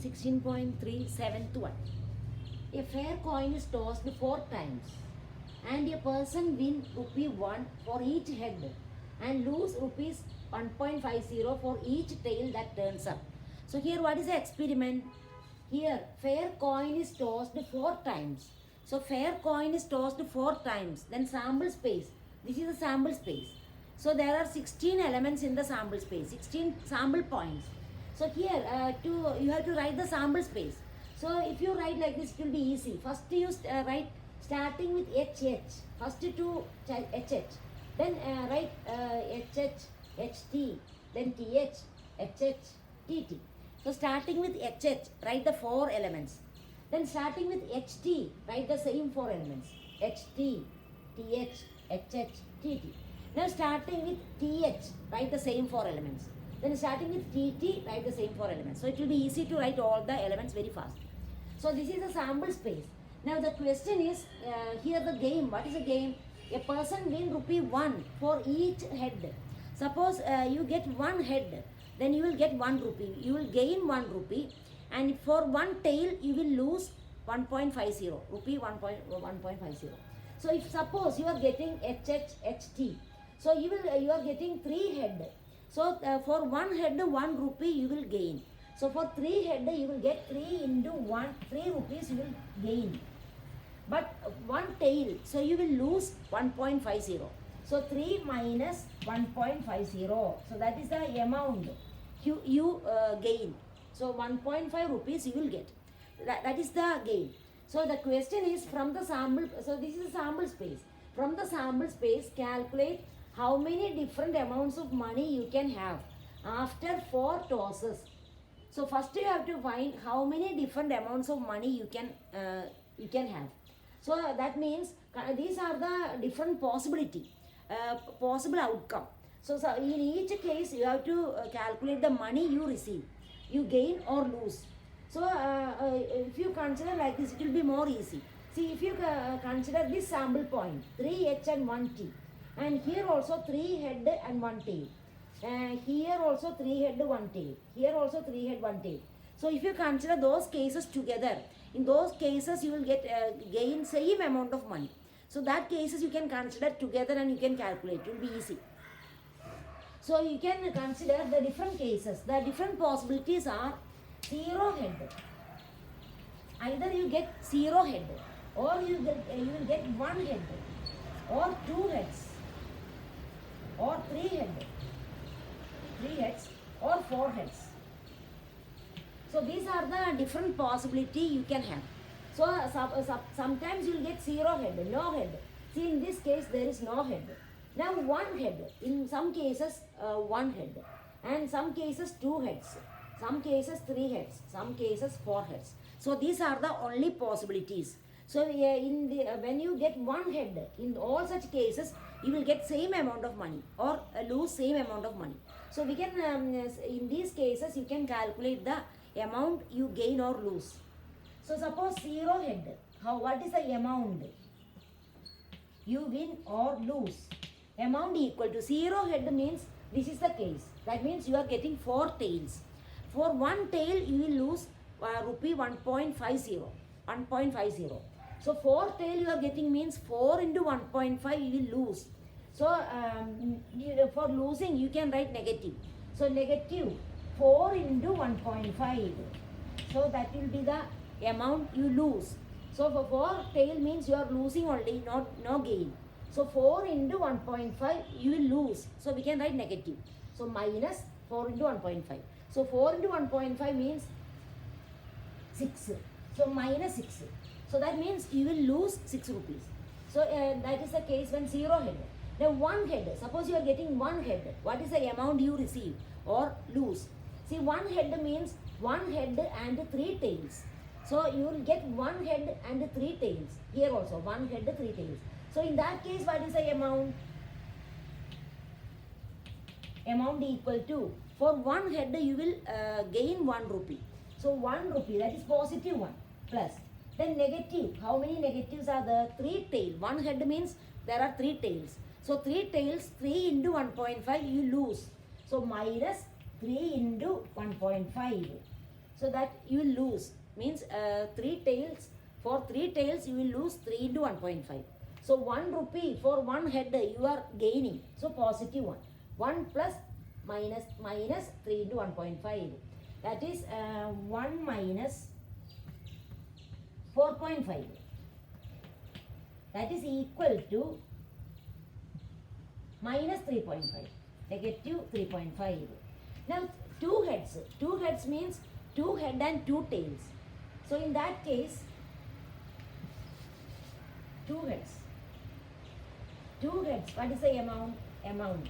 16.3 seventh one. A fair coin is tossed 4 times and a person win rupee 1 for each head and lose rupees 1.50 for each tail that turns up. So here what is the experiment? Here fair coin is tossed 4 times. So fair coin is tossed 4 times. Then sample space. This is the sample space. So there are 16 elements in the sample space, 16 sample points. So here you have to write the sample space. So if you write like this, it will be easy. First you write starting with HH. First to HH. Then write HH, HT, then TH, HH, TT. So starting with HH, write the 4 elements. Then starting with HT, write the same 4 elements. HT, TH, HH, TT. Now starting with TH, write the same 4 elements. Then starting with TT, write the same 4 elements. So it will be easy to write all the elements very fast. So this is a sample space. Now the question is, here the game, what is the game? A person win rupee 1 for each head. Suppose you get 1 head, then you will get 1 rupee. You will gain 1 rupee, and for 1 tail you will lose 1.50 rupee 1.50. So if suppose you are getting HT, so you are getting 3 head. So for 1 head 1 rupee you will gain. So for 3 head you will get 3 into 1, 3 rupees you will gain. But 1 tail, so you will lose 1.50. So 3 minus 1.50. So that is the amount you gain. So 1.5 rupees you will get. That is the gain. So the question is from the sample, so this is a sample space. From the sample space, calculate how many different amounts of money you can have after 4 tosses. So first you have to find how many different amounts of money you can have. So that means these are the different possibility, possible outcome. So in each case you have to calculate the money you receive, you gain or lose. So if you consider like this, it will be more easy. See, if you consider this sample point, 3H and 1T, and here also 3 head and 1 tail. Here also 3 head, 1 tail. Here also 3 head, 1 tail. So if you consider those cases together, in those cases you will get gain same amount of money. So that cases you can consider together and you can calculate. It will be easy. So you can consider the different cases. The different possibilities are 0 head. Either you get 0 head, or you will get 1 head, or 2 heads, or 3 heads, or 4 heads. So these are the different possibility you can have. So sometimes you will get 0 head, no head. See, in this case there is no head. Now 1 head, in some cases 1 head, and some cases 2 heads, some cases 3 heads, some cases 4 heads. So these are the only possibilities. So when you get 1 head, in all such cases you will get same amount of money or lose same amount of money. So we can in these cases you can calculate the amount you gain or lose. So suppose 0 head, what is the amount you win or lose? Amount equal to 0 head means this is the case. That means you are getting 4 tails. For 1 tail you will lose rupee 1.50. So 4 tail you are getting means 4 into 1.5 you will lose. So for losing you can write negative. So negative 4 into 1.5. So that will be the amount you lose. So for 4 tail means you are losing only, no gain. So 4 into 1.5 you will lose. So we can write negative. So minus 4 into 1.5. So 4 into 1.5 means 6. So minus 6. So that means you will lose 6 rupees. So that is the case when 0 head. Now 1 head. Suppose you are getting 1 head. What is the amount you receive or lose? See, 1 head means 1 head and 3 tails. So you will get 1 head and 3 tails. Here also 1 head, 3 tails. So in that case, what is the amount? Amount equal to, for 1 head you will gain 1 rupee. So 1 rupee, that is positive 1 plus. Then negative, how many negatives are there? 3 tail. 1 head means there are 3 tails. So 3 tails, 3 into 1.5 you lose. So minus 3 into 1.5. So that you will lose. Means 3 tails. For 3 tails, you will lose 3 into 1.5. So 1 rupee for one head you are gaining. So positive 1. 1 plus minus 3 into 1.5. That is 1 minus 4.5. That is equal to minus 3.5. Negative 3.5. Now 2 heads. 2 heads means 2 head and 2 tails. So in that case, 2 heads. 2 heads. What is the amount?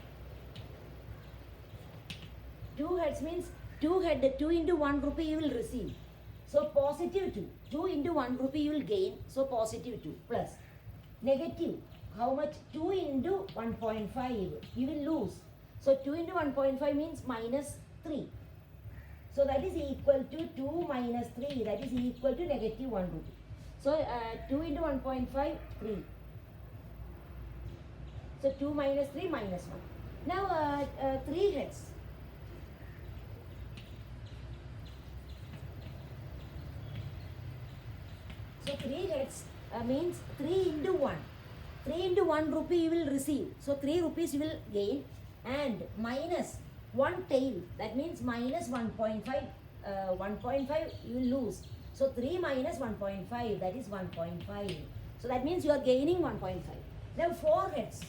2 heads means 2 head. 2 into 1 rupee you will receive. So positive 2. 2 into 1 rupee you will gain. So positive 2 plus negative. How much? 2 into 1.5 you will lose. So 2 into 1.5 means minus 3. So that is equal to 2 minus 3. That is equal to negative 1 rupee. So 2 into 1.5, 3. So 2 minus 3 minus 1. Now 3 heads. So 3 heads means 3 into 1. 3 into 1 rupee you will receive. So 3 rupees you will gain, and minus 1 tail. That means minus 1.5. 1.5 you will lose. So 3 minus 1.5, that is 1.5. So that means you are gaining 1.5. Now 4 heads.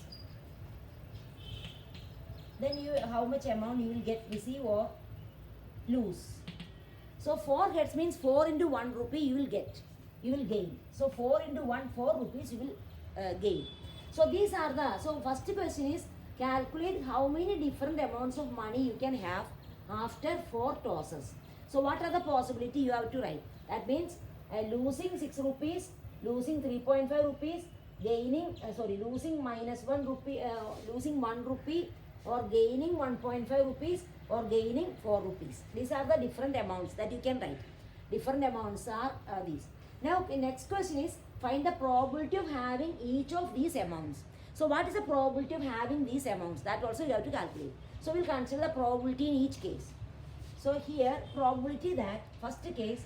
Then how much amount you will get, receive or lose. So 4 heads means 4 into 1 rupee you will get. You will gain. So 4 into 1, 4 rupees you will gain. So these are so first question is calculate how many different amounts of money you can have after 4 tosses. So what are the possibility you have to write? That means losing 6 rupees, losing 3.5 rupees, gaining, losing minus 1 rupee, losing 1 rupee, or gaining 1.5 rupees, or gaining 4 rupees. These are the different amounts that you can write. Different amounts are these. Now the next question is find the probability of having each of these amounts. So what is the probability of having these amounts? That also you have to calculate. So we'll consider the probability in each case. So here probability that first case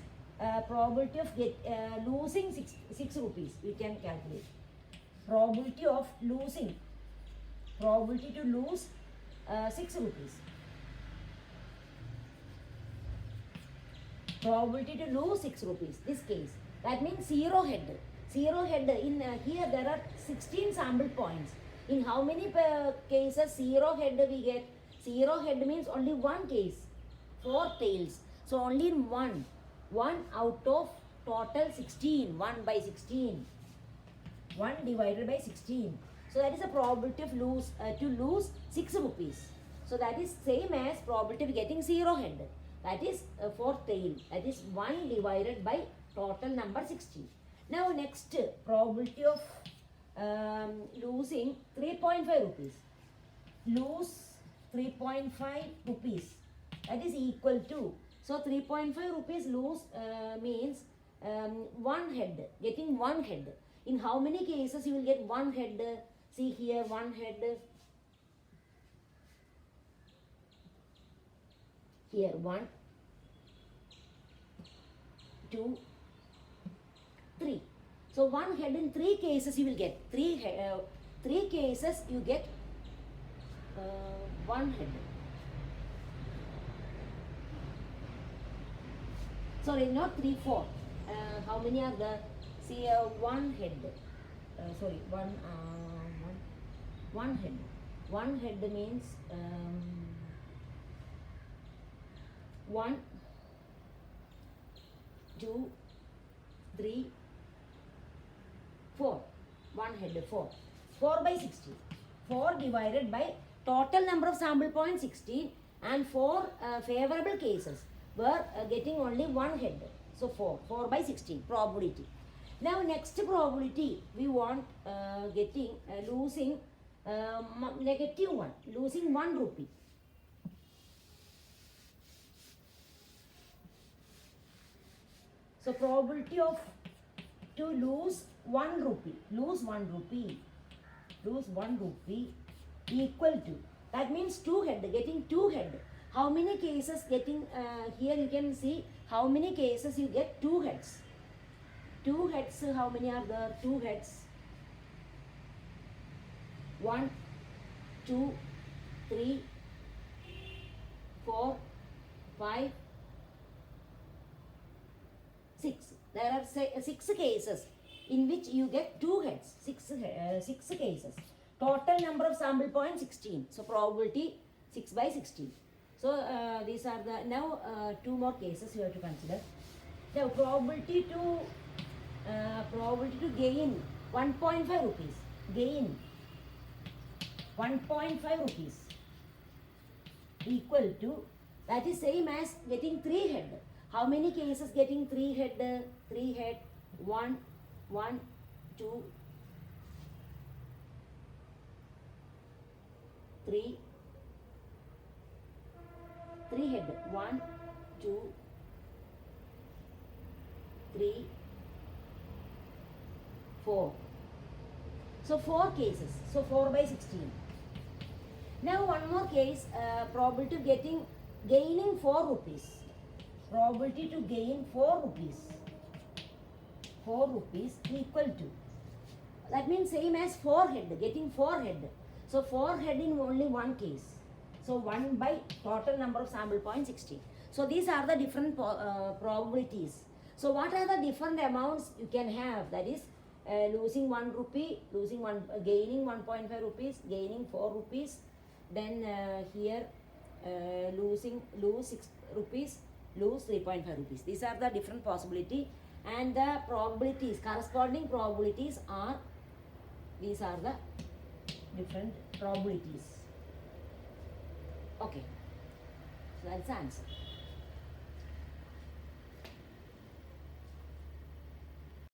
probability of losing 6 rupees we can calculate. Probability of losing, probability to lose 6 rupees. Probability to lose 6 rupees. This case. That means 0 head. 0 head. In here there are 16 sample points. In how many cases 0 head we get? 0 head means only one case. 4 tails. So only in one. 1 out of total 16. 1 by 16. 1 divided by 16. So that is the probability of to lose 6 rupees. So that is same as probability of getting 0 head. That is 4 tail. That is 1 divided by total number 16. Now next probability of losing 3.5 rupees. Lose 3.5 rupees. That is equal to. So 3.5 rupees lose means 1 head. Getting 1 head. In how many cases you will get 1 head? See here 1 head. Here 1, 2, 3. So 1 head in 3 cases you will get. 3 cases you get 1 head. Sorry, not 3, 4. How many are there? See 1 head. One head. 1 head means 1, 2, 3, 4. 1 head 4. 4 by 16. 4 divided by total number of sample points 16, and 4 favorable cases were getting only 1 head. So 4 by 16 probability. Now next probability we want getting losing negative 1, losing 1 rupee. So probability of to lose 1 rupee, lose 1 rupee equal to, that means 2 head, getting 2 head. how many cases getting, here you can see how many cases you get 2 heads. 2 heads, how many are there? 2 heads. 1, 2, 3, 4, 5, 6. There are 6 cases in which you get 2 heads. 6 cases. Total number of sample points 16. So probability 6 by 16. So these are the, now 2 more cases you have to consider. Now probability to gain 1.5 rupees. Gain 1.5 rupees equal to, that is same as getting 3 head. How many cases getting 3 head? 3 head, 1, 1, 2, 3, 3 head, 1, 2, 3, 4. So 4 cases. So 4 by 16. Now one more case, probability of gaining 4 rupees. Probability to gain 4 rupees. 4 rupees equal to, that means same as 4 head, getting 4 head. So 4 head in only one case. So 1 by total number of sample points 16. So these are the different probabilities. So what are the different amounts you can have? That is losing 1 rupee, gaining 1.5 rupees, gaining 4 rupees. Then here lose 6 rupees, lose 3.5 rupees. These are the different possibility, and the probabilities, corresponding probabilities are, these are the different probabilities. Okay, so that's the answer.